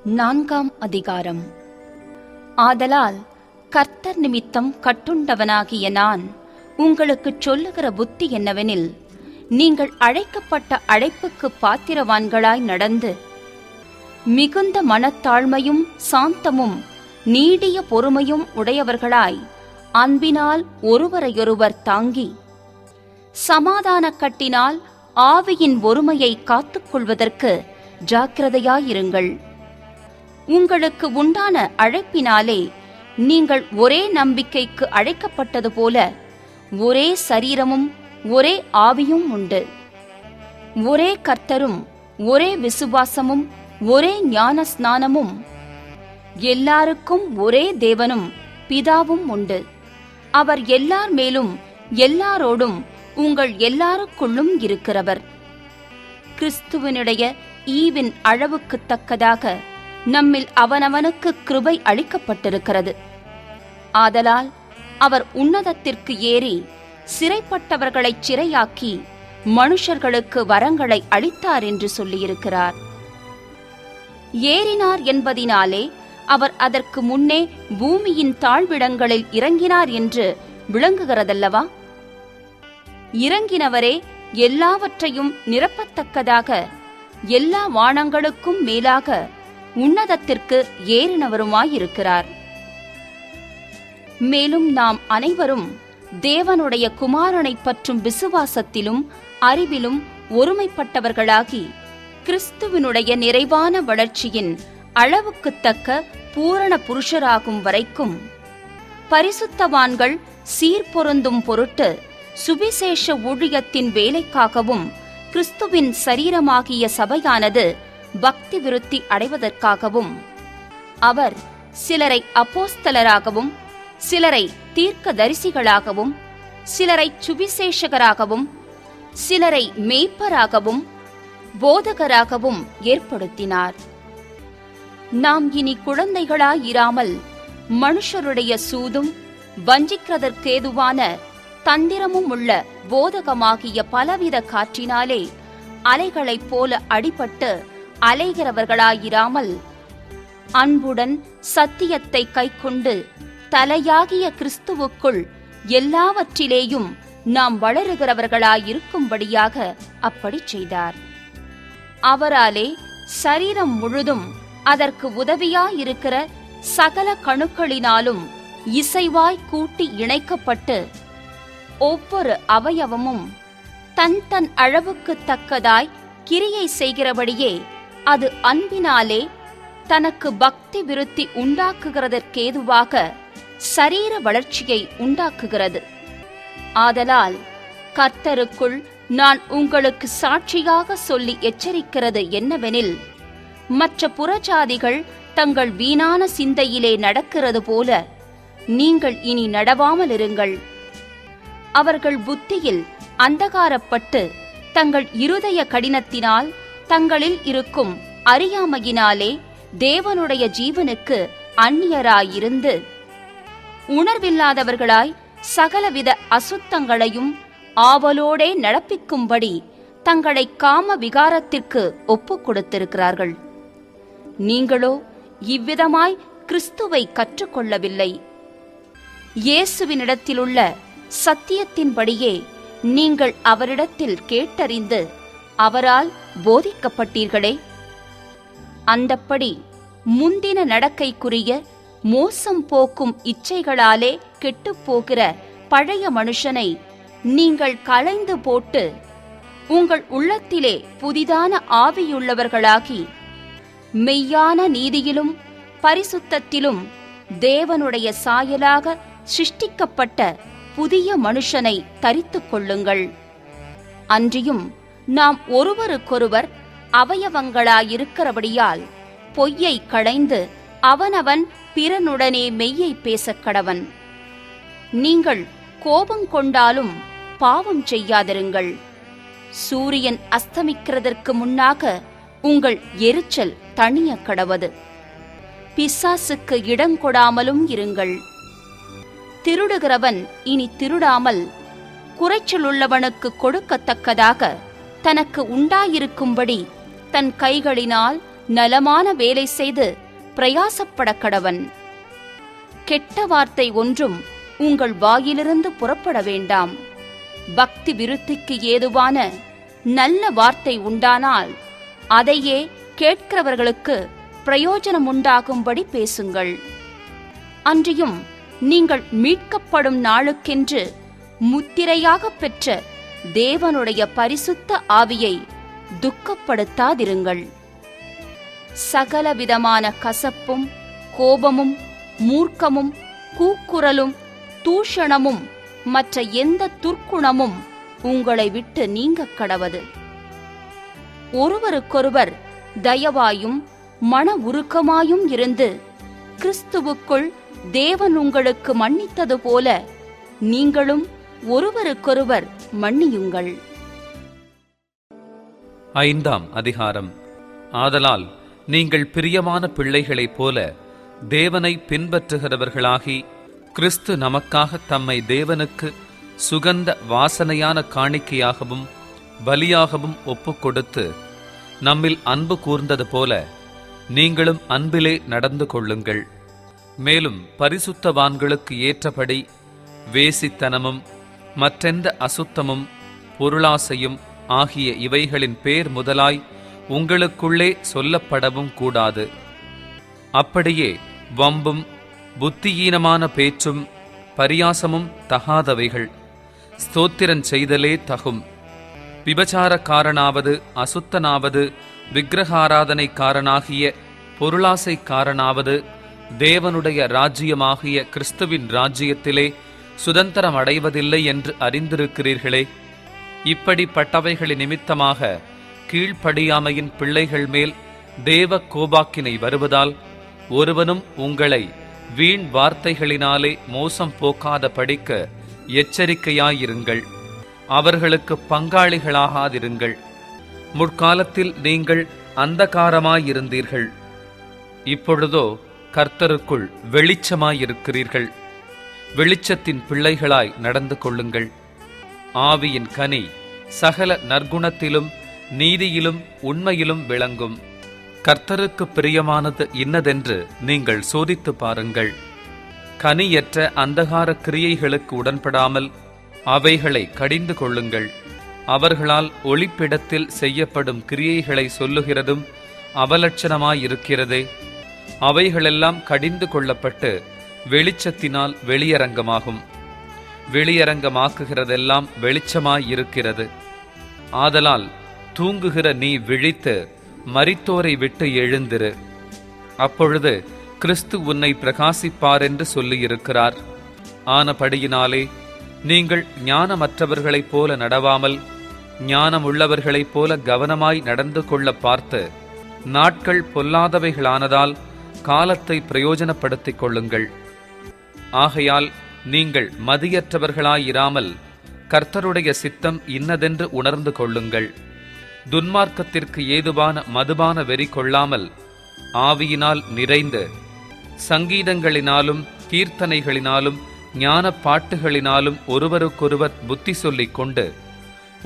4ஆம் அதிகாரம். ஆதலால் கர்த்தர் நிமித்தம் கட்டுண்டவனாகிய நான் உங்களுக்குச் சொல்லுகிற புத்தி என்னவெனில், நீங்கள் அழைக்கப்பட்ட அழைப்புக்கு பாத்திரவான்களாய் நடந்து மிகுந்த மனத்தாழ்மையும் சாந்தமும் நீடிய பொறுமையும் உடையவர்களாய் அன்பினால் ஒருவரையொருவர் தாங்கி சமாதான கட்டினால் ஆவியின் ஒருமையை காத்துக்கொள்வதற்கு ஜாக்கிரதையாயிருங்கள். உங்களுக்கு உண்டான அழைப்பினாலே நீங்கள் ஒரே நம்பிக்கைக்கு அழைக்கப்பட்டது போல ஒரே சரீரமும் ஒரே ஆவியும் உண்டு. ஒரே கர்த்தரும் ஒரே விசுவாசமும் ஒரே ஞான ஸ்நானமும் எல்லாருக்கும் ஒரே தேவனும் பிதாவும் உண்டு. அவர் எல்லார் மேலும் எல்லாரோடும் உங்கள் எல்லாருக்குள்ளும் இருக்கிறவர். கிறிஸ்துவனுடைய ஈவின் அளவுக்குத் தக்கதாக நம்மில் அவனவனுக்கு கிருபை அளிக்கப்பட்டிருக்கிறது. ஆதலால் அவர் உன்னதத்திற்கு ஏறி சிறைப்பட்டவர்களைச் சிறையாக்கி மனுஷர்களுக்கு வரங்களை அளித்தார் என்று சொல்லியிருக்கிறார். ஏறினார் என்பதினாலே அவர் அதற்கு முன்னே பூமியின் தாழ்விடங்களில் இறங்கினார் என்று விளங்குகிறதல்லவா? இறங்கினவரே எல்லாவற்றையும் நிரப்பத்தக்கதாக எல்லா வானங்களுக்கும் மேலாக உன்னதத்திற்கு ஏறினவருமாயிருக்கிறார். மேலும் நாம் அனைவரும் தேவனுடைய குமாரனைப் பற்றும் விசுவாசத்திலும் அறிவிலும் ஒருமைப்பட்டவர்களாகி கிறிஸ்துவினுடைய நிறைவான வளர்ச்சியின் அளவுக்குத்தக்க பூரண புருஷராகும் வரைக்கும் பரிசுத்தவான்கள் சீர்பொருந்தும் பொருட்டு சுவிசேஷ ஊழியத்தின் வேலைக்காகவும் கிறிஸ்துவின் சரீரமாகிய சபையானது பக்தி விருத்தி அடைவதற்காகவும் அவர் சிலரை அப்போஸ்தலராகவும் சிலரை தீர்க்கதரிசிகளாகவும் சிலரை சுவிசேஷகராகவும் சிலரை மேய்ப்பராகவும் போதகராகவும் ஏற்படுத்தினார். நாம் இனி குழந்தைகளாயிராமல் மனுஷருடைய சூதும் வஞ்சிக்கிறதற்கேதுவான தந்திரமும் உள்ள போதகமாகிய பலவித காற்றினாலே அலைகளைப் போல அடிபட்டு அலைகிறவர்களாயிராமல் அன்புடன் சத்தியத்தை கைக்கொண்டு தலையாகிய கிறிஸ்துவுக்குள் எல்லாவற்றிலேயும் நாம் வளருகிறவர்களாயிருக்கும்படியாக அப்படி செய்தார். அவராலே சரீரம் முழுதும் அதற்கு உதவியாயிருக்கிற சகல கணுக்களினாலும் இசைவாய் கூட்டி இணைக்கப்பட்டு ஒவ்வொரு அவயவமும் தன் தன் அளவுக்குத் தக்கதாய் கிரியை செய்கிறபடியே அது அன்பினாலே தனக்கு பக்தி விருத்தி உண்டாக்குகிறதற்கேதுவாக சரீர வளர்ச்சியை உண்டாக்குகிறது. ஆதலால் கர்த்தருக்குள் நான் உங்களுக்கு சாட்சியாக சொல்லி எச்சரிக்கிறது என்னவெனில், மற்ற புறஜாதிகள் தங்கள் வீணான சிந்தையிலே நடக்கிறது போல நீங்கள் இனி நடவாமலிருங்கள். அவர்கள் புத்தியில் அந்தகாரப்பட்டு தங்கள் இருதய கடினத்தினால் தங்களில் இருக்கும் அறியாமையினாலே தேவனுடைய ஜீவனுக்கு அந்நியராயிருந்து உணர்வில்லாதவர்களாய் சகலவித அசுத்தங்களையும் ஆவலோடே நடப்பிக்கும்படி தங்களை காம விகாரத்திற்கு ஒப்புக் கொடுத்திருக்கிறார்கள். நீங்களோ இவ்விதமாய் கிறிஸ்துவை கற்றுக்கொள்ளவில்லை. இயேசுவினிடத்திலுள்ள சத்தியத்தின்படியே நீங்கள் அவரிடத்தில் கேட்டறிந்து அவரால் போதிக்கப்பட்டீர்களே. அந்தப்படி முந்தின நடக்கைக்குரிய மோசம் போக்கும் இச்சைகளாலே கெட்டுப்போகிற பழைய மனுஷனை நீங்கள் களைந்து போட்டு உங்கள் உள்ளத்திலே புதிதான ஆவியுள்ளவர்களாகி மெய்யான நீதியிலும் பரிசுத்தத்திலும் தேவனுடைய சாயலாக சிருஷ்டிக்கப்பட்ட புதிய மனுஷனை தரித்துக் கொள்ளுங்கள். அன்றியும் நாம் ஒருவருக்கொருவர் அவயவங்களாயிருக்கிறபடியால் பொய்யை களைந்து அவனவன் பிறனுடனே மெய்யை பேசக் கடவன். நீங்கள் கோபங்கொண்டாலும் பாவம் செய்யாதிருங்கள். சூரியன் அஸ்தமிக்கிறதற்கு முன்னாக உங்கள் எரிச்சல் தணிய கடவது. பிசாசுக்கு இடங்கொடாமலும் இருங்கள். திருடுகிறவன் இனி திருடாமல் குறைச்சலுள்ளவனுக்கு கொடுக்கத்தக்கதாக தனக்கு உண்டாயிருக்கும்படி தன் கைகளினால் நலமான வேலை செய்து பிரயாசப்பட கடவன். கெட்ட வார்த்தை ஒன்றும் உங்கள் வாயிலிருந்து புறப்பட வேண்டாம். பக்தி விருத்திக்கு ஏதுவான நல்ல வார்த்தை உண்டானால் அதையே கேட்கிறவர்களுக்கு பிரயோஜனம் உண்டாகும்படி பேசுங்கள். அன்றியும் நீங்கள் மீட்கப்படும் நாளுக்கென்று முத்திரையாக பெற்ற தேவனுடைய பரிசுத்த ஆவியை துக்கப்படுத்தாதிருங்கள். சகலவிதமான கசப்பும் கோபமும் மூர்க்கமும் கூக்குரலும் தூஷணமும் மற்ற எந்த துர்க்குணமும் உங்களை விட்டு நீங்கக் கடவது. ஒருவருக்கொருவர் தயவாயும் மன உருக்கமாயும் இருந்து கிறிஸ்துவுக்குள் தேவன் உங்களுக்கு மன்னித்தது போல நீங்களும் ஒருவருக்கொருவர் மன்னியுங்கள். 5ஆம் அதிகாரம். ஆதலால் நீங்கள் பிரியமான பிள்ளைகளைப் போல தேவனை பின்பற்றுகிறவர்களாகி, கிறிஸ்து நமக்காக தம்மை தேவனுக்கு சுகந்த வாசனையான காணிக்கையாகவும் பலியாகவும் ஒப்புக்கொடுத்து நம்மில் அன்பு கூர்ந்தது போல நீங்களும் அன்பிலே நடந்து கொள்ளுங்கள். மேலும் பரிசுத்தவான்களுக்கு ஏற்றபடி வேசித்தனமும் மற்றெந்த அசுத்தமும் பொருளாசையும் ஆகிய இவைகளின் பேர் முதலாய் உங்களுக்குள்ளே சொல்லப்படவும் கூடாது. அப்படியே வம்பும் புத்தியீனமான பேச்சும் பரியாசமும் தகாதவைகள். ஸ்தோத்திரன் செய்தலே தகும். விபச்சாரக்காரனாவது அசுத்தனாவது விக்கிரகாராதனைக்காரனாகிய பொருளாசைக்காரனாவது தேவனுடைய ராஜ்யமாகிய கிறிஸ்துவின் ராஜ்யத்திலே சுதந்திரம் அடைவதில்லை என்று அறிந்திருக்கிறீர்களே. இப்படிப்பட்டவைகளின் நிமித்தமாக கீழ்ப்படியாமையின் பிள்ளைகள் மேல் தேவ கோபாக்கினை வருவதால் ஒருவனும் உங்களை வீண் வார்த்தைகளினாலே மோசம் போக்காத படிக்க எச்சரிக்கையாயிருங்கள். அவர்களுக்கு பங்காளிகளாகாதிருங்கள். முற்காலத்தில் நீங்கள் அந்தகாரமாயிருந்தீர்கள், இப்பொழுதோ கர்த்தருக்குள் வெளிச்சமாயிருக்கிறீர்கள். வெளிச்சத்தின் பிள்ளைகளாய் நடந்து கொள்ளுங்கள். ஆவியின் கனி சகல நற்குணத்திலும் நீதியிலும் உண்மையிலும் விளங்கும். கர்த்தருக்கு பிரியமானது இன்னதென்று நீங்கள் சோதித்து பாருங்கள். கனியற்ற அந்தகார கிரியைகளுக்கு உடன்படாமல் அவைகளை கடிந்து கொள்ளுங்கள். அவர்களால் ஒளிப்பிடத்தில் செய்யப்படும் கிரியைகளை சொல்லுகிறதும் அவலட்சணமாயிருக்கிறதே. அவைகளெல்லாம் கடிந்து கொள்ளப்பட்டு வெளிச்சத்தினால் வெளியரங்கமாகும். வெளியரங்கமாக்குகிறதெல்லாம் வெளிச்சமாயிருக்கிறது. ஆதலால் தூங்குகிற நீ விழித்து மரித்தோரை விட்டு எழுந்திரு. அப்பொழுது கிறிஸ்து உன்னை பிரகாசிப்பார் என்று சொல்லியிருக்கிறார். ஆனபடியினாலே நீங்கள் ஞானமற்றவர்களைப் போல நடவாமல் ஞானமுள்ளவர்களைப் போல கவனமாய் நடந்து கொள்ள பார்த்து, நாட்கள் பொல்லாதவைகளானதால் காலத்தை பிரயோஜனப்படுத்திக் கொள்ளுங்கள். ஆகையால் நீங்கள் மதியற்றவர்களாயிராமல் கர்த்தருடைய சித்தம் இன்னதென்று உணர்ந்து கொள்ளுங்கள். துன்மார்க்கத்திற்கு ஏதுவான மதுபான வெறி கொள்ளாமல் ஆவியினால் நிறைந்து சங்கீதங்களினாலும் கீர்த்தனைகளினாலும் ஞான பாட்டுகளினாலும் ஒருவருக்கொருவர் புத்தி சொல்லிக் கொண்டு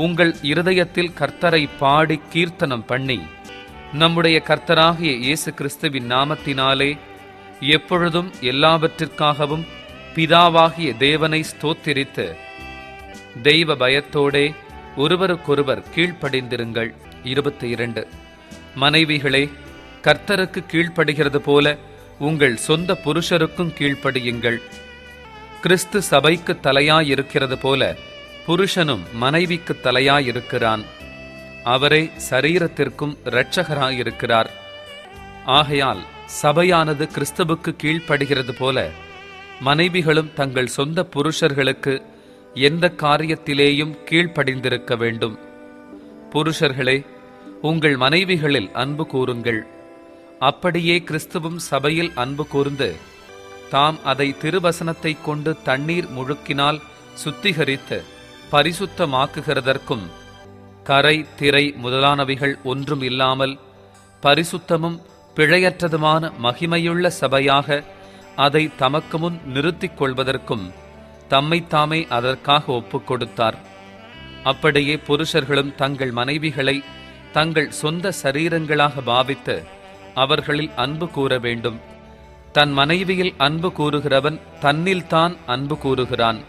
உங்கள் இருதயத்தில் கர்த்தரை பாடி கீர்த்தனம் பண்ணி நம்முடைய கர்த்தராகிய இயேசு கிறிஸ்துவின் நாமத்தினாலே எப்பொழுதும் எல்லாவற்றிற்காகவும் பிதாவாகிய தேவனை ஸ்தோத்திரித்து தெய்வ பயத்தோடே ஒருவருக்கொருவர் கீழ்ப்படிந்திருங்கள். 22. மனைவிகளே, கர்த்தருக்கு கீழ்ப்படுகிறது போல உங்கள் சொந்த புருஷருக்கும் கீழ்ப்படியுங்கள். கிறிஸ்து சபைக்கு தலையாயிருக்கிறது போல புருஷனும் மனைவிக்கு தலையாயிருக்கிறான். அவரே சரீரத்திற்கும் இரட்சகராயிருக்கிறார். ஆகையால் சபையானது கிறிஸ்துவுக்கு கீழ்ப்படுகிறது போல மனைவிகளும் தங்கள் சொந்த புருஷர்களுக்கு எந்த காரியத்திலேயும் கீழ்ப்படிந்திருக்க வேண்டும். புருஷர்களே, உங்கள் மனைவிகளில் அன்பு கூறுங்கள். அப்படியே கிறிஸ்துவும் சபையில் அன்பு கூர்ந்து தாம் அதை திருவசனத்தை கொண்டு தண்ணீர் முழுக்கினால் சுத்திகரித்து பரிசுத்தமாக்குகிறதற்கும் கரை திரை முதலானவைகள் ஒன்றும் இல்லாமல் பரிசுத்தமும் பிழையற்றதுமான மகிமையுள்ள சபையாக அதை தமக்கு முன் நிறுத்திக் கொள்வதற்கும் தம்மைத்தாமே அதற்காக ஒப்புக் கொடுத்தார். அப்படியே புருஷர்களும் தங்கள் மனைவிகளை தங்கள் சொந்த சரீரங்களாக பாவித்து அவர்களில் அன்பு கூற வேண்டும். தன் மனைவியில் அன்பு கூறுகிறவன் தன்னில்தான் அன்பு கூறுகிறான்.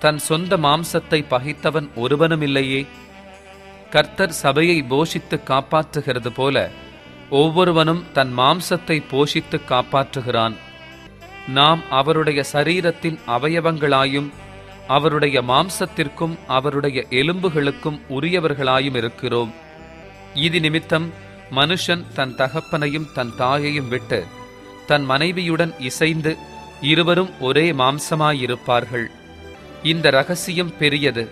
தன் சொந்த மாம்சத்தை பகைத்தவன் ஒருவனுமில்லையே. கர்த்தர் சபையை போஷித்து காப்பாற்றுகிறது போல ஒவ்வொருவனும் தன் மாம்சத்தை போஷித்து காப்பாற்றுகிறான். நாம் அவருடைய சரீரத்தின் அவயவங்களாயும் அவருடைய மாம்சத்திற்கும் அவருடைய எலும்புகளுக்கும் உரியவர்களாயும் இருக்கிறோம். இது நிமித்தம் மனுஷன் தன் தகப்பனையும் தன் தாயையும் விட்டு தன் மனைவியுடன் இசைந்து இருவரும் ஒரே மாம்சமாயிருப்பார்கள். இந்த இரகசியம் பெரியது.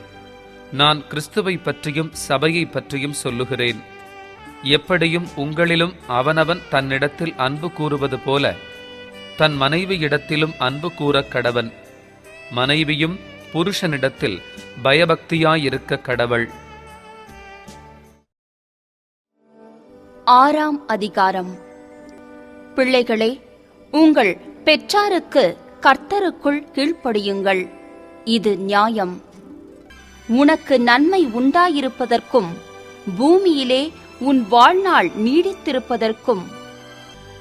நான் கிறிஸ்துவை பற்றியும் சபையை பற்றியும் சொல்லுகிறேன். எப்படியும் உங்களிலும் அவனவன் தன்னிடத்தில் அன்பு கூறுவது போல தன் மனைவியிடத்திலும் அன்பு கூறக் கடவன். மனைவியும் புருஷனிடத்தில் பயபக்தியாயிருக்க கடவள். 6ஆம் அதிகாரம். பிள்ளைகளே, உங்கள் பெற்றாருக்கு கர்த்தருக்குள் கீழ்ப்படியுங்கள். இது நியாயம். உனக்கு நன்மை உண்டாயிருப்பதற்கும் பூமியிலே உன் வாழ்நாள் நீடித்திருப்பதற்கும்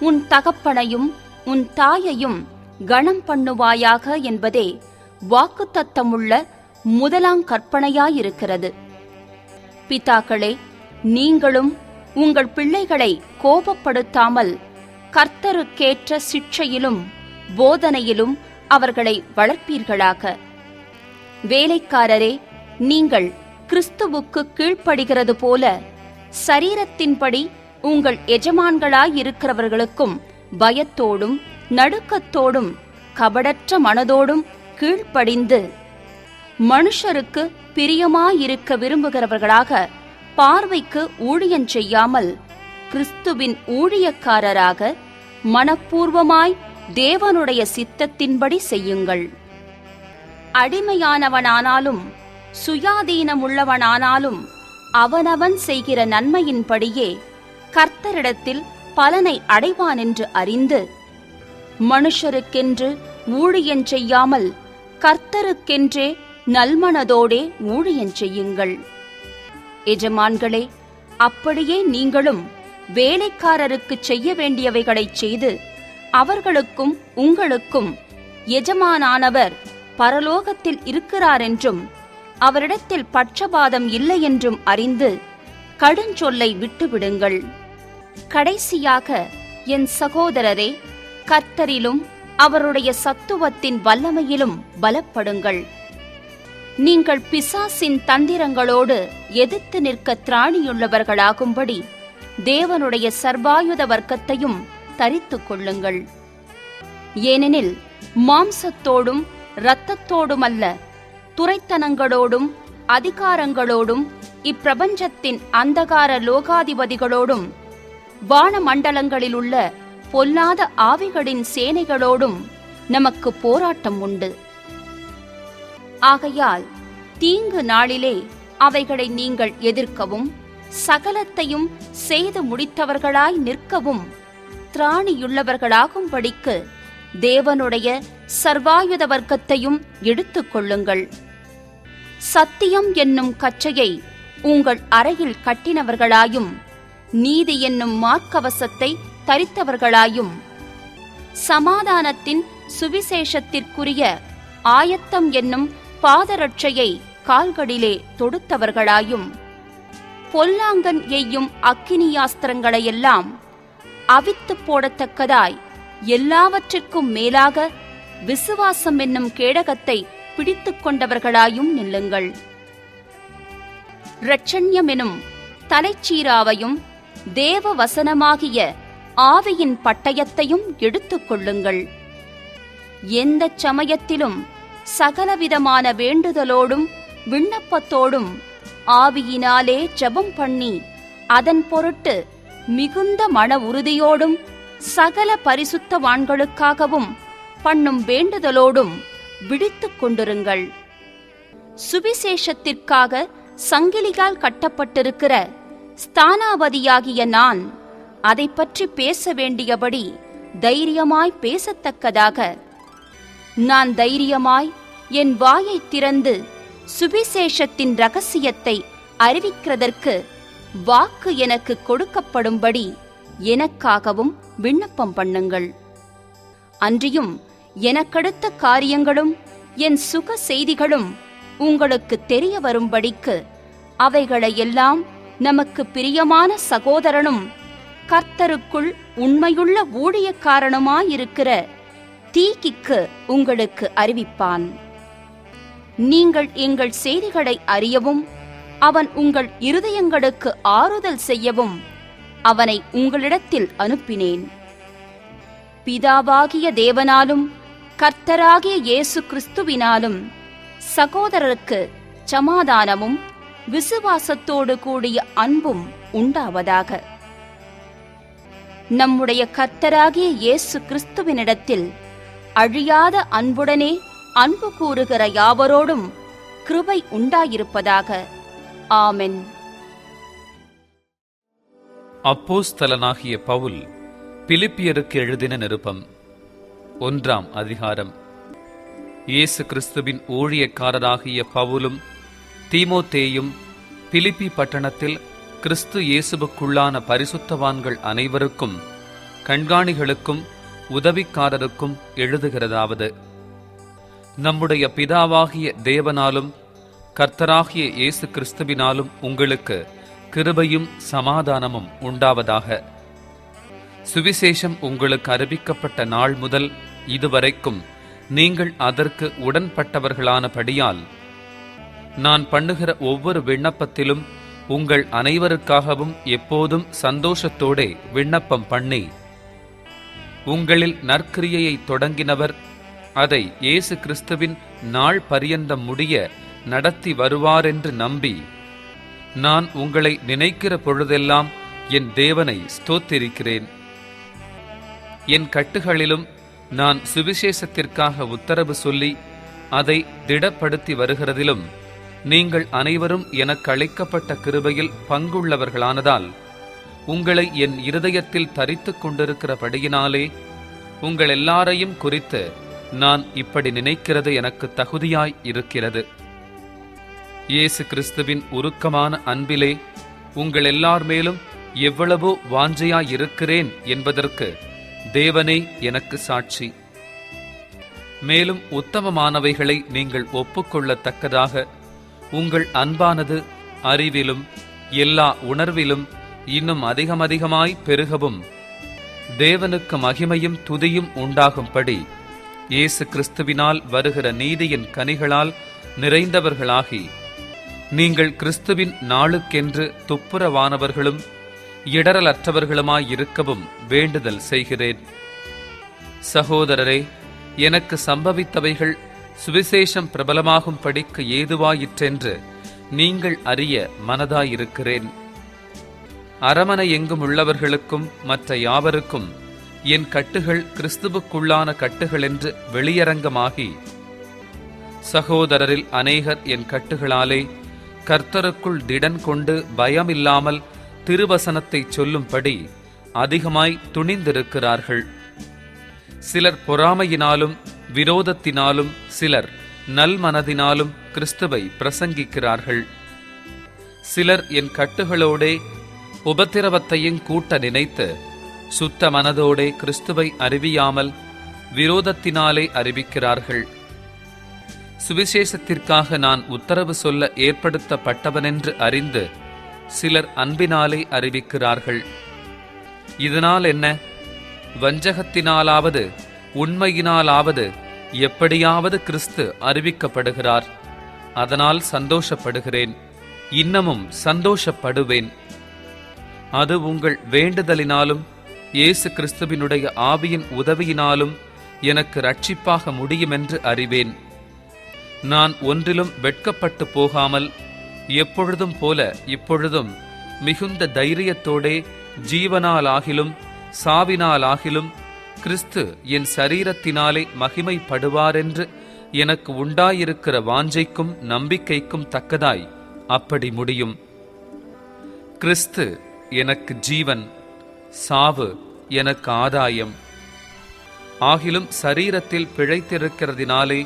உன் தகப்பனையும் உன் தாயையும் கனம் பண்ணுவாயாக என்பதே வாக்குத்தத்தமுள்ள முதலாம் கற்பனையாயிருக்கிறது. பிதாக்களே, நீங்களும் உங்கள் பிள்ளைகளை கோபப்படுத்தாமல் கர்த்தருக்கேற்ற சிட்சையிலும் போதனையிலும் அவர்களை வளர்ப்பீர்களாக. வேலைக்காரரே, நீங்கள் கிறிஸ்துவுக்கு கீழ்ப்படுகிறது போல சரீரத்தின்படி உங்கள் எஜமான்களாயிருக்கிறவர்களுக்கும் பயத்தோடும் நடுக்கத்தோடும் கபடற்ற மனதோடும் கீழ்ப்படிந்து மனுஷருக்கு பிரியமாயிருக்க விரும்புகிறவர்களாக பார்வைக்கு ஊழியம் செய்யாமல் கிறிஸ்துவின் ஊழியக்காரராக மனப்பூர்வமாய் தேவனுடைய சித்தத்தின்படி செய்யுங்கள். அடிமையானவனானாலும் சுயாதீனமுள்ளவனானாலும் அவனவன் செய்கிற நன்மையின்படியே கர்த்தரிடத்தில் பலனை அடைவான் என்று அறிந்து மனுஷருக்கென்று ஊழியம் செய்யாமல் கர்த்தருக்கென்றே நல்மனதோடே ஊழியம் செய்யுங்கள். எஜமான்களே, அப்படியே நீங்களும் வேலைக்காரருக்கு செய்ய வேண்டியவைகளைச் செய்து அவர்களுக்கும் உங்களுக்கும் எஜமானானவர் பரலோகத்தில் இருக்கிறாரென்றும் அவரிடத்தில் பட்சபாதம் இல்லை என்றும் அறிந்து கடுஞ்சொல்லை விட்டுவிடுங்கள். கடைசியாக என் சகோதரரே, கர்த்தரிலும் அவருடைய சத்துவத்தின் வல்லமையிலும் பலப்படுங்கள். நீங்கள் பிசாசின் தந்திரங்களோடு எதிர்த்து நிற்க திராணியுள்ளவர்களாகும்படி தேவனுடைய சர்வாயுத வர்க்கத்தையும் தரித்துக் கொள்ளுங்கள். ஏனெனில் மாம்சத்தோடும் இரத்தத்தோடுமல்ல, துரைத்தனங்களோடும் அதிகாரங்களோடும் இப்பிரபஞ்சத்தின் அந்தகார லோகாதிபதிகளோடும் வானமண்டலங்களிலுள்ள பொல்லாத ஆவிகளின் சேனைகளோடும் நமக்கு போராட்டம் உண்டு. ஆகையால் தீங்கு நாளிலே அவைகளை நீங்கள் எதிர்க்கவும் சகலத்தையும் செய்து முடித்தவர்களாய் நிற்கவும் திராணியுள்ளவர்களாகும்படிக்கு தேவனுடைய சர்வாயுத வர்க்கத்தையும் எடுத்துக் கொள்ளுங்கள். சத்தியம் என்னும் கச்சையை உங்கள் அறையில் கட்டினவர்களாயும் நீதி என்னும் மார்க்கவசத்தை தரித்தவர்களாயும் சமாதானத்தின் சுவிசேஷத்திற்குரிய ஆயத்தம் என்னும் பாதரட்சையை கால்களிலே தொடுத்தவர்களாயும் பொல்லாங்கன் எய்யும் அக்கினியாஸ்திரங்களையெல்லாம் அவித்து போடத்தக்கதாய் எல்லாவற்றிற்கும் மேலாக விசுவாசம் என்னும் கேடகத்தை பிடித்துக் கொண்டவர்களாயும் நில்லுங்கள். இரட்சண்யமெனும் தலைச்சீராவையும் தேவ வசனமாகிய ஆவியின் பட்டயத்தையும் எடுத்துக் கொள்ளுங்கள். எந்த சமயத்திலும் சகலவிதமான வேண்டுதலோடும் விண்ணப்பத்தோடும் ஆவியினாலே ஜெபம் பண்ணி அதன் பொருட்டு மிகுந்த மன உறுதியோடும் சகல பரிசுத்தவான்களுக்காகவும் பண்ணும் வேண்டுதலோடும் விழித்துக் கொண்டிருங்கள். சுவிசேஷத்திற்காக சங்கிலியால் கட்டப்பட்டிருக்கிற ஸ்தானாபதியாகிய நான் அதை பற்றி பேச வேண்டியபடி தைரியமாய் பேசத்தக்கதாக நான் தைரியமாய் என் வாயை திறந்து சுவிசேஷத்தின் இரகசியத்தை அறிவிக்கிறதற்கு வாக்கு எனக்கு கொடுக்கப்படும்படி எனக்காகவும் விண்ணப்பம் பண்ணுங்கள். அன்றியும் எனக்கடுத்த காரியங்களும் என் சுக செய்திகளும் உங்களுக்கு தெரிய வரும்படிக்கு அவைகளையெல்லாம் நமக்கு பிரியமான சகோதரனும் கர்த்தருக்குள் உண்மையுள்ள ஊழியக்காரனுமாயிருக்கிற தீகிக்கு உங்களுக்கு அறிவிப்பான். நீங்கள் எங்கள் செய்திகளை அறியவும் அவன் உங்கள் இருதயங்களுக்கு ஆறுதல் செய்யவும் அவனை உங்களிடத்தில் அனுப்பினேன். பிதாவாகிய தேவனாலும் கர்த்தராகிய இயேசு கிறிஸ்துவினாலும் சகோதரருக்கு சமாதானமும் விசுவாசத்தோடு கூடிய அன்பும் உண்டாவதாக. நம்முடைய கர்த்தராகிய இயேசு கிறிஸ்துவினிடத்தில் அழியாத அன்புடனே அன்பு கூறுகிற யாவரோடும் கிருபை உண்டாயிருப்பதாக. ஆமென். அப்போஸ்தலனாகிய பவுல் பிலிப்பியருக்கு எழுதின நிருபம் 1ஆம் அதிகாரம். இயேசு கிறிஸ்துவின் ஊழியக்காரராகிய பவுலும் தீமோத்தேயும் பிலிப்பி பட்டணத்தில் கிறிஸ்து இயேசுவுக்குள்ளான பரிசுத்தவான்கள் அனைவருக்கும் கண்காணிகளுக்கும் உதவிக்காரருக்கும் எழுதுகிறதாவது: நம்முடைய பிதாவாகிய தேவனாலும் கர்த்தராகிய இயேசு கிறிஸ்துவினாலும் உங்களுக்கு கிருபையும் சமாதானமும் உண்டாவதாக. சுவிசேஷம் உங்களுக்கு அறிவிக்கப்பட்ட நாள் முதல் இதுவரைக்கும் நீங்கள் அதற்கு உடன்பட்டவர்களானபடியால் நான் பண்ணுகிற ஒவ்வொரு விண்ணப்பத்திலும் உங்கள் அனைவருக்காகவும் எப்போதும் சந்தோஷத்தோடே விண்ணப்பம் பண்ணி, உங்களில் நற்கிரியையை தொடங்கினவர் அதை இயேசு கிறிஸ்துவின் நாள் பரியந்தம் முடிய நடத்தி வருவாரென்று நம்பி, நான் உங்களை நினைக்கிற பொழுதெல்லாம் என் தேவனை ஸ்தோத்திரிக்கிறேன். என் கட்டுகளிலும் நான் சுவிசேஷத்திற்காக உத்தரவு சொல்லி அதை திடப்படுத்தி வருகிறதிலும் நீங்கள் அனைவரும் எனக்கு அளிக்கப்பட்ட கிருபையில் பங்குள்ளவர்களானதால் உங்களை என் இருதயத்தில் தரித்துக் கொண்டிருக்கிறபடியினாலே உங்கள் எல்லாரையும் குறித்து நான் இப்படி நினைக்கிறது எனக்கு தகுதியாய் இருக்கிறது. இயேசு கிறிஸ்துவின் உருக்கமான அன்பிலே உங்கள் எல்லார் மேலும் எவ்வளவோ வாஞ்சையாயிருக்கிறேன் என்பதற்கு தேவனே எனக்கு சாட்சி. மேலும் உத்தமமானவைகளை நீங்கள் ஒப்புக்கொள்ளத்தக்கதாக உங்கள் அன்பானது அறிவிலும் எல்லா உணர்விலும் இன்னும் அதிகமாய் பெருகவும் தேவனுக்கு மகிமையும் துதியும் உண்டாகும்படி இயேசு கிறிஸ்துவினால் வருகிற நீதியின் கனிகளால் நிறைந்தவர்களாகி நீங்கள் கிறிஸ்துவின் நாளுக்கென்று துப்புரவானவர்களும் இடரலற்றவர்களுமாயிருக்கவும் வேண்டுதல் செய்கிறேன். சகோதரரே, எனக்கு சம்பவித்தவைகள் சுவிசேஷம் பிரபலமாகும் படிக்கு ஏதுவாயிற்றென்று நீங்கள் அறிய மனதாயிருக்கிறேன். அரமனை எங்கும் உள்ளவர்களுக்கும் மற்ற யாவருக்கும் என் கட்டுகள் கிறிஸ்துவுக்குள்ளான கட்டுகள் என்று வெளியரங்கமாகி, சகோதரரில் அநேகர் என் கட்டுகளாலே கர்த்தருக்குள் திடன் கொண்டு பயமில்லாமல் திருவசனத்தை சொல்லும்படி அதிகமாய் துணிந்திருக்கிறார்கள். சிலர் பொறாமையினாலும் விரோதத்தினாலும் சிலர் நல்மனதினாலும் கிறிஸ்துவை பிரசங்கிக்கிறார்கள். சிலர் என் கட்டுகளோடே உபத்திரவத்தையும் கூட்ட நினைத்து சுத்த மனதோடே கிறிஸ்துவை அறிவியாமல் விரோதத்தினாலே அறிவிக்கிறார்கள். சுவிசேஷத்திற்காக நான் உத்தரவு சொல்ல ஏற்படுத்தப்பட்டவனென்று அறிந்து சிலர் அன்பினாலே அறிவிக்கிறார்கள். இதனால் என்ன? வஞ்சகத்தினாலாவது உண்மையினாலாவது எப்படியாவது கிறிஸ்து அறிவிக்கப்படுகிறார். அதனால் சந்தோஷப்படுகிறேன், இன்னமும் சந்தோஷப்படுவேன். அது உங்கள் வேண்டுதலினாலும் இயேசு கிறிஸ்துவினுடைய ஆவியின் உதவியினாலும் எனக்கு ரட்சிப்பாக முடியுமென்று அறிவேன். நான் ஒன்றிலும் வெட்கப்பட்டு போகாமல் எப்பொழுதும் போல இப்பொழுதும் மிகுந்த தைரியத்தோடே ஜீவனாலாகிலும் சாவினாலாகிலும் கிறிஸ்து என் சரீரத்தினாலே மகிமைப்படுவாரென்று எனக்கு உண்டாயிருக்கிற வாஞ்சைக்கும் நம்பிக்கைக்கும் தக்கதாய் அப்படி முடியும். கிறிஸ்து எனக்கு ஜீவன், சாவு எனக்கு ஆதாயம். ஆகிலும் சரீரத்தில் பிழைத்திருக்கிறதினாலே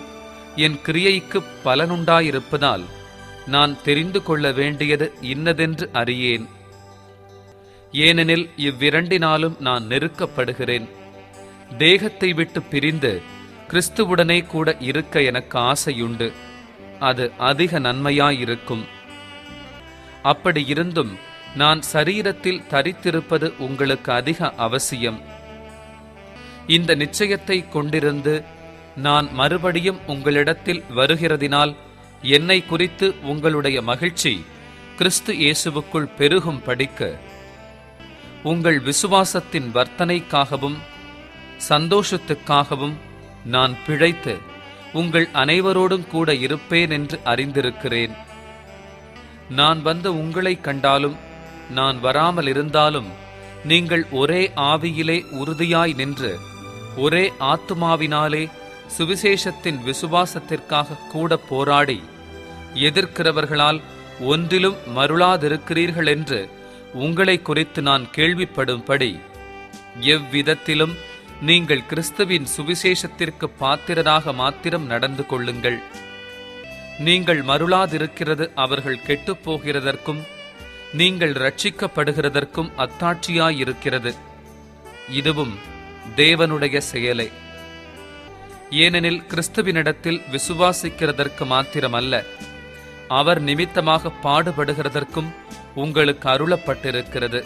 என் கிரியைக்கு பலனுண்டாயிருப்பதால் நான் தெரிந்து கொள்ள வேண்டியது இன்னதென்று அறியேன். ஏனெனில் இவ்விரண்டினாலும் நான் நெருக்கப்படுகிறேன். தேகத்தை விட்டு பிரிந்து கிறிஸ்துவுடனே கூட இருக்க எனக்கு ஆசையுண்டு. அது அதிக நன்மையாயிருக்கும். அப்படி இருந்தும் நான் சரீரத்தில் தரித்திருப்பது உங்களுக்கு அதிக அவசியம். இந்த நிச்சயத்தை கொண்டிருந்து நான் மறுபடியும் உங்களிடத்தில் வருகிறதினால் என்னை குறித்து உங்களுடைய மகிழ்ச்சி கிறிஸ்து இயேசுவுக்குள் பெருகும் படிக்க உங்கள் விசுவாசத்தின் வர்த்தனைக்காகவும் சந்தோஷத்துக்காகவும் நான் பிழைத்து உங்கள் அனைவரோடும் கூட இருப்பேன் என்று அறிந்திருக்கிறேன். நான் வந்து உங்களை கண்டாலும் நான் வராமல் இருந்தாலும் நீங்கள் ஒரே ஆவியிலே உறுதியாய் நின்று ஒரே ஆத்துமாவினாலே சுவிசேஷத்தின் விசுவாசத்திற்காக கூட போராடி எதிர்க்கிறவர்களால் ஒன்றிலும் மருளாதிருக்கிறீர்கள் என்று உங்களை குறித்து நான் கேள்விப்படும்படி எவ்விதத்திலும் நீங்கள் கிறிஸ்துவின் சுவிசேஷத்திற்கு பாத்திரராக மாத்திரம் நடந்து கொள்ளுங்கள். நீங்கள் மருளாதிருக்கிறது அவர்கள் கெட்டுப்போகிறதற்கும் நீங்கள் ரட்சிக்கப்படுகிறதற்கும் அத்தாட்சியாயிருக்கிறது. இதுவும் தேவனுடைய செயலே. ஏனெனில் கிறிஸ்துவினிடத்தில் விசுவாசிக்கிறதற்கு மாத்திரமல்ல, அவர் நிமித்தமாக பாடுபடுகிறதற்கும் உங்களுக்கு அருளப்பட்டிருக்கிறது.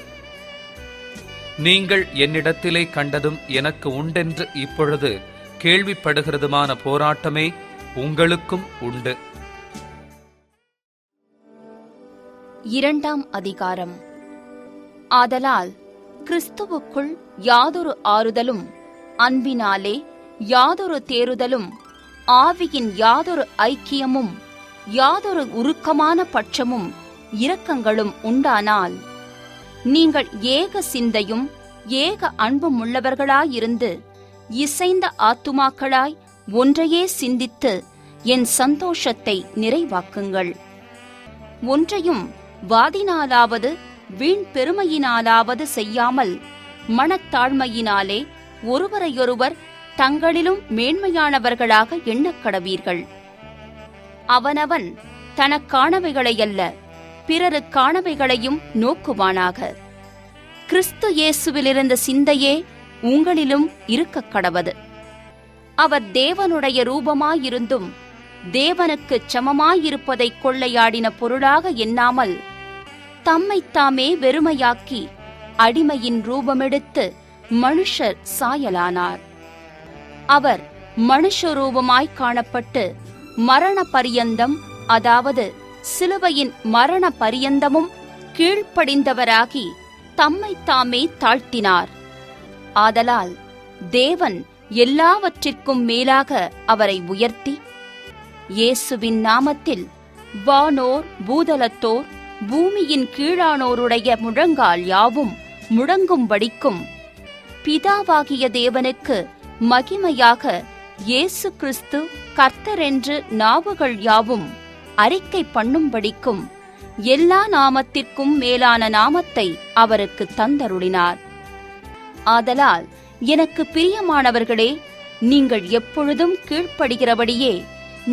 நீங்கள் என்னிடத்திலே கண்டதும் எனக்கு உண்டென்று இப்பொழுது கேள்விப்படுகிறதுமான போராட்டமே உங்களுக்கும் உண்டு. 2ஆம் அதிகாரம். ஆதலால் கிறிஸ்துவுக்குள் யாதொரு ஆறுதலும், அன்பினாலே யாதொரு தேறுதலும், ஆவியின் யாதொரு ஐக்கியமும், யாதொரு உருக்கமான பட்சமும் இரக்கங்களும் உண்டானால், நீங்கள் ஏக சிந்தையும் ஏக அன்பும் உள்ளவர்களாயிருந்து இசைந்த ஆத்துமாக்களாய் ஒன்றையே சிந்தித்து என் சந்தோஷத்தை நிறைவாக்குங்கள். ஒன்றையும் வாதினாலாவது வீண் பெருமையினாலாவது செய்யாமல் மனத்தாழ்மையினாலே ஒருவரையொருவர் தங்களிலும் மேன்மையானவர்களாக எண்ணக்கடவீர்கள். அவனவன் தனக்கானவைகளையல்ல பிறருக்கானவைகளையும் நோக்குவானாக. கிறிஸ்து இயேசுவிலிருந்த சிந்தையே உங்களிலும் இருக்கக் கடவது. அவர் தேவனுடைய ரூபமாயிருந்தும் தேவனுக்குச் சமமாயிருப்பதை கொள்ளையாடின பொருளாக எண்ணாமல் தம்மைத்தாமே வெறுமையாக்கி அடிமையின் ரூபமெடுத்து மனுஷர் சாயலானார். அவர் மனுஷரூபமாய் காணப்பட்டு மரண பரியந்தம், அதாவது சிலுவையின் மரண பரியந்தமும் கீழ்ப்படிந்தவராகி தம்மைத்தாமே தாழ்த்தினார். ஆதலால் தேவன் எல்லாவற்றிற்கும் மேலாக அவரை உயர்த்தி இயேசுவின் நாமத்தில் வானோர் பூதலத்தோர் பூமியின் கீழானோருடைய முழங்கால் யாவும் முழங்கும்படிக்கும் பிதாவாகிய தேவனுக்கு மகிமையாக இயேசு கிறிஸ்து கர்த்தரென்று நாவுகள் யாவும் அறிக்கை பண்ணும்படிக்கும் எல்லா நாமத்திற்கும் மேலான நாமத்தை அவருக்கு தந்தருளினார். ஆதலால் எனக்கு பிரியமானவர்களே, நீங்கள் எப்பொழுதும் கீழ்ப்படுகிறபடியே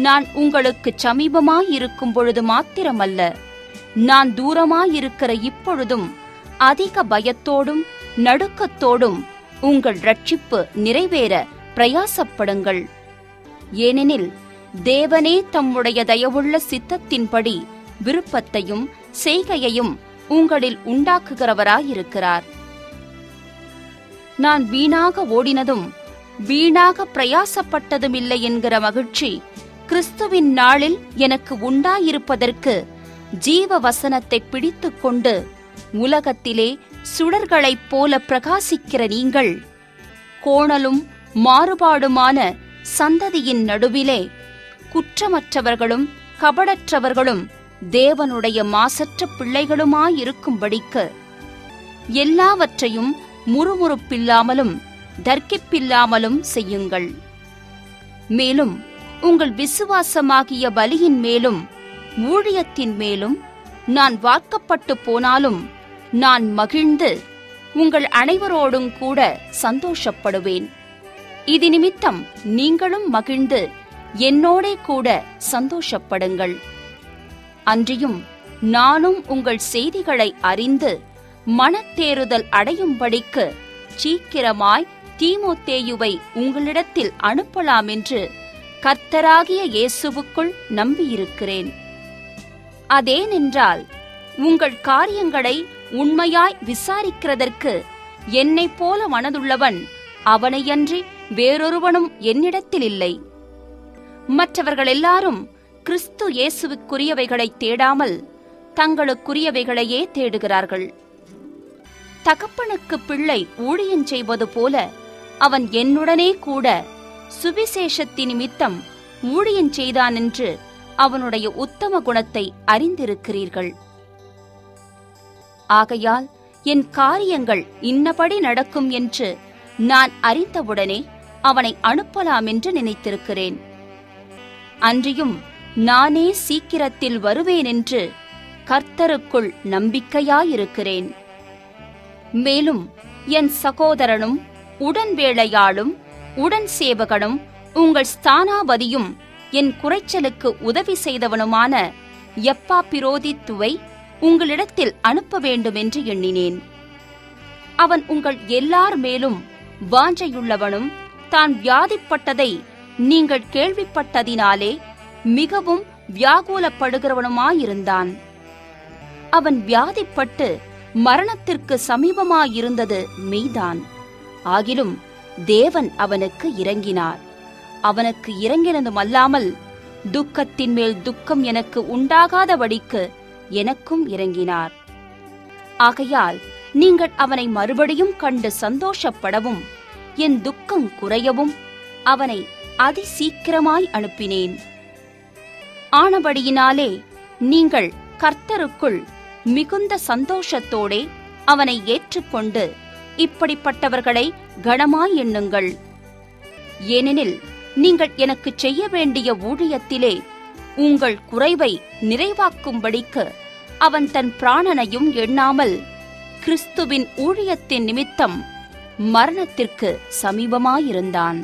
நான் உங்களுக்கு சமீபமாயிருக்கும் பொழுது மாத்திரமல்ல, நான் தூரமாயிருக்கிற இப்பொழுதும் அதிக பயத்தோடும் நடுக்கத்தோடும் உங்கள் இரட்சிப்பு நிறைவேற பிரயாசப்படுங்கள். ஏனெனில் தேவனே தம்முடைய தயவுள்ள சித்தத்தின்படி விருப்பத்தையும் செய்கையையும் உங்களில் உண்டாக்குகிறவராயிருக்கிறார். நான் வீணாக ஓடினதும் வீணாக பிரயாசப்பட்டதுமில்லை என்கிற மகிழ்ச்சி கிறிஸ்துவின் நாளில் எனக்கு உண்டாயிருப்பதற்கு ஜீவ வசனத்தை பிடித்துக் கொண்டு உலகத்திலே சுடர்களைப் போல பிரகாசிக்கிற நீங்கள் கோணலும் மாறுபாடுமான சந்ததியின் நடுவிலே குற்றமற்றவர்களும் கபடற்றவர்களும் தேவனுடைய மாசற்ற பிள்ளைகளுமாயிருக்கும்படிக்கு எல்லாவற்றையும் முறுமுறுப்பில்லாமலும் தர்க்கிப்பில்லாமலும் செய்யுங்கள். மேலும் உங்கள் விசுவாசமாகிய பலியின் மேலும் ஊழியத்தின் மேலும் நான் வார்க்கப்பட்டு போனாலும் நான் மகிழ்ந்து உங்கள் அனைவரோடும் கூட சந்தோஷப்படுவேன். இது நிமித்தம் நீங்களும் மகிழ்ந்து என்னோடே கூட சந்தோஷப்படுங்கள். அன்றியும் நானும் உங்கள் செய்திகளை அறிந்து மனத்தேறுதல் அடையும்படிக்கு சீக்கிரமாய் தீமோத்தேயுவை உங்களிடத்தில் அனுப்பலாம் என்று கர்த்தராகிய இயேசுவுக்குள் நம்பியிருக்கிறேன். அதேனென்றால் உங்கள் காரியங்களை உண்மையாய் விசாரிக்கிறதற்கு என்னைப் போல மனதுள்ளவன் அவனையன்றி வேறொருவனும் என்னிடத்தில் இல்லை. மற்றவர்கள் எல்லாரும் கிறிஸ்து இயேசுவுக்குரியவைகளை தேடாமல் தங்களுக்குரியவைகளையே தேடுகிறார்கள். தகப்பனுக்கு பிள்ளை ஊழியம் செய்வது போல அவன் என்னுடனே கூட சுவிசேஷத்தின் நிமித்தம் ஊழியம் செய்தான் என்று அவனுடைய உத்தம குணத்தை அறிந்திருக்கிறீர்கள். ஆகையால் என் காரியங்கள் இன்னபடி நடக்கும் என்று நான் அறிந்தவுடனே அவனை அனுப்பலாம் என்று நினைத்திருக்கிறேன். அன்றியும் நானே சீக்கிரத்தில் வருவேன் என்று கர்த்தருக்குள் நம்பிக்கையாயிருக்கிறேன். மேலும் என் சகோதரனும் உடன் வேலையாளும் உடன் சேவகனும் உங்கள் ஸ்தானாபதியும் என் குறைச்சலுக்கு உதவி செய்தவனுமான எப்பாப்பிரோதித்துவை உங்களிடத்தில் அனுப்ப வேண்டும் என்று எண்ணினேன். அவன் உங்கள் எல்லார் மேலும் வாஞ்சையுள்ளவனும் தான் வியாதிப்பட்டதை நீங்கள் கேள்விப்பட்டதினாலே மிகவும் வியாகுலப்படுகிறவனுமாயிருந்தான். அவன் வியாதிப்பட்டு மரணத்திற்கு சமீபமாயிருந்தது மெய்தான். ஆகிலும் தேவன் அவனுக்கு இறங்கினார். அவனுக்கு இறங்கினதுமல்லாமல் துக்கத்தின் மேல் துக்கம் எனக்கு உண்டாகாதபடிக்கு எனக்கும் இறங்கினார். ஆகையால் நீங்கள் அவனை மறுபடியும் கண்டு சந்தோஷப்படவும் என் துக்கம் குறையவும் அவனை அதிசீக்கிரமாய் அனுப்பினேன். ஆனபடியினாலே நீங்கள் கர்த்தருக்குள் மிகுந்த சந்தோஷத்தோடே அவனை ஏற்றுக்கொண்டு இப்படிப்பட்டவர்களை கனமாய் எண்ணுங்கள். ஏனெனில் நீங்கள் எனக்கு செய்ய வேண்டிய ஊழியத்திலே உங்கள் குறைவை நிறைவாக்கும்படிக்கு அவன் தன் பிராணனையும் எண்ணாமல் கிறிஸ்துவின் ஊழியத்தின் நிமித்தம் மரணத்திற்கு சமீபமாயிருந்தான்.